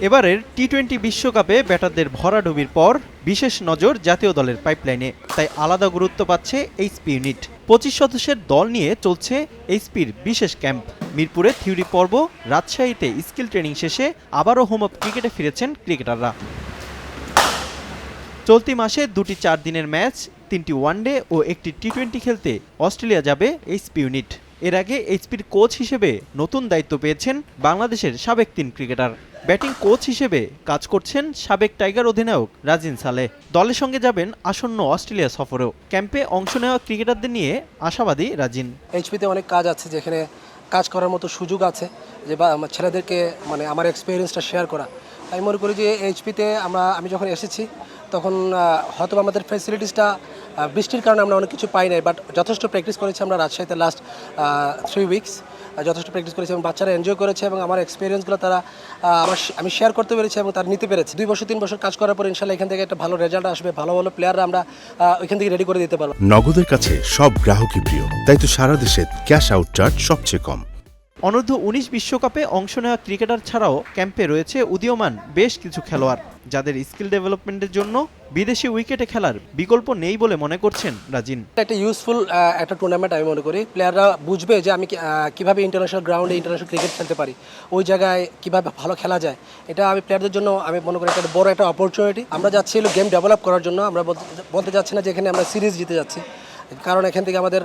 এবারের টি-20 বিশ্বকাপে ব্যাটারদের ভরাডুবির পর বিশেষ নজর জাতীয় দলের পাইপলাইনে, তাই আলাদা গুরুত্ব পাচ্ছে এইচপি ইউনিট। 25 সদস্যের দল নিয়ে চলছে এইচপির বিশেষ ক্যাম্প। মিরপুরে থিওরি পর্ব, রাজশাহীতে স্কিল ট্রেনিং শেষে আবারও হোম অফ ক্রিকেটে ফিরেছেন ক্রিকেটাররা। চলতি মাসে 2টি 4 দিনের ম্যাচ, 3টি ওয়ানডে ও একটি টি-20 খেলতে অস্ট্রেলিয়া যাবে এইচপি ইউনিট। এর আগে এইচপির কোচ হিসেবে নতুন দায়িত্ব পেয়েছেন বাংলাদেশের সাবেক 3 ক্রিকেটার। ব্যাটিং কোচ হিসেবে কাজ করছেন সাবেক টাইগার অধিনায়ক রাজিন সালেহ। দলের সঙ্গে যাবেন আসন্ন অস্ট্রেলিয়া সফরেও। ক্যাম্পে অংশ নেওয়া ক্রিকেটারদের নিয়ে আশাবাদী রাজিন। এইচপিতে অনেক কাজ আছে, যেখানে কাজ করার মতো সুযোগ আছে, যে বা ছেলেদেরকে আমার এক্সপিরিয়েন্সটা শেয়ার করা। আমি মনে করি যে এইচপিতে আমি যখন এসেছি তখন হয়তো আমাদের ফ্যাসিলিটিসটা বৃষ্টির কারণে আমরা অনেক কিছু পাই নাই, বাট যথেষ্ট প্র্যাকটিস করেছি আমরা রাজশাহীতে লাস্ট 3 উইকস যথেষ্ট প্র্যাকটিস করেছি এবং বাচ্চারা এনজয় করেছে এবং আমার এক্সপিরিয়েন্সগুলো আমি শেয়ার করতে পেরেছি এবং তারা নিতে পেরেছি। 2 বছর 3 বছর কাজ করার পর ইনশাল্লাহ এখান থেকে একটা ভালো রেজাল্ট আসবে, ভালো ভালো প্লেয়াররা আমরা ওইখান থেকে রেডি করে দিতে পারবো। নগদের কাছে সব গ্রাহকই প্রিয়, তাই তো সারা দেশে ক্যাশ আউট চার্জ সবচেয়ে কম। অনূর্ধ্ব 19 বিশ্বকাপে অংশ নেওয়া ক্রিকেটার ছাড়াও ক্যাম্পে রয়েছে উদীয়মান বেশ কিছু খেলোয়াড়, যাদের স্কিল ডেভেলপমেন্টের জন্য বিদেশি উইকেটে খেলার বিকল্প নেই বলে মনে করছেন রাজিন। একটা ইউজফুল একটা টুর্নামেন্ট আমি মনে করি। প্লেয়াররা বুঝবে যে আমি কিভাবে ইন্টারন্যাশনাল গ্রাউন্ডে ইন্টারন্যাশনাল ক্রিকেট খেলতে পারি, ওই জায়গায় কিভাবে ভালো খেলা যায়। এটা আমি প্লেয়ারদের জন্য আমি মনে করি একটা বড় একটা অপরচুনিটি। আমরা যাচ্ছি হলো গেম ডেভেলপ করার জন্য, আমরা বলতে যাচ্ছি না যে এখানে আমরা সিরিজ জিতে যাচ্ছি, কারণ এখান থেকে আমাদের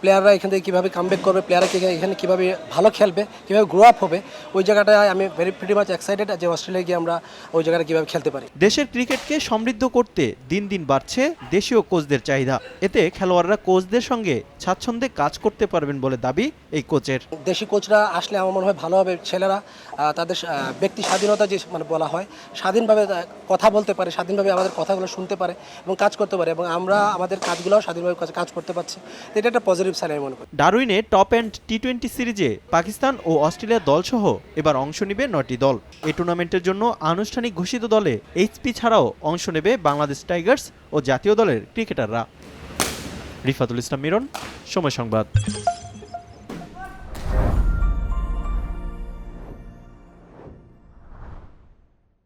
প্লেয়াররা এখান থেকে কীভাবে কামব্যাক করবে, প্লেয়াররা এখানে কীভাবে ভালো খেলবে, কীভাবে গ্রো আপ হবে, ওই জায়গাটায় আমি প্রিটি মাচ এক্সাইটেড যে অস্ট্রেলিয়া গিয়ে আমরা ওই জায়গাটা কীভাবে খেলতে পারি। দেশের ক্রিকেটকে সমৃদ্ধ করতে দিন দিন বাড়ছে দেশীয় কোচদের চাহিদা। এতে খেলোয়াড়রা কোচদের সঙ্গে স্বাচ্ছন্দ্যে কাজ করতে পারবেন বলে দাবি এই কোচের। দেশি কোচরা আসলে আমার মনে হয় ভালো হবে। ছেলেরা তাদের ব্যক্তি স্বাধীনতা যে বলা হয়, স্বাধীনভাবে কথা বলতে পারে, স্বাধীনভাবে আমাদের কথাগুলো শুনতে পারে এবং কাজ করতে পারে, এবং আমরা আমাদের কাজগুলোও স্বাধীনভাবে কাজ করতে পারছি। এটা একটা পজিটিভ সাইন আমি মনে করি। ডারউইনে টপ এন্ড টি-20 সিরিজে পাকিস্তান ও অস্ট্রেলিয়ার দলসহ এবার অংশ নেবে 9টি দল। এই টুর্নামেন্টের জন্য আনুষ্ঠানিক ঘোষিত দলে এইচপি ছাড়াও অংশ নেবে বাংলাদেশ টাইগার্স ও জাতীয় দলের ক্রিকেটাররা। রিফাতুল ইসলাম মিরন, সময় সংবাদ।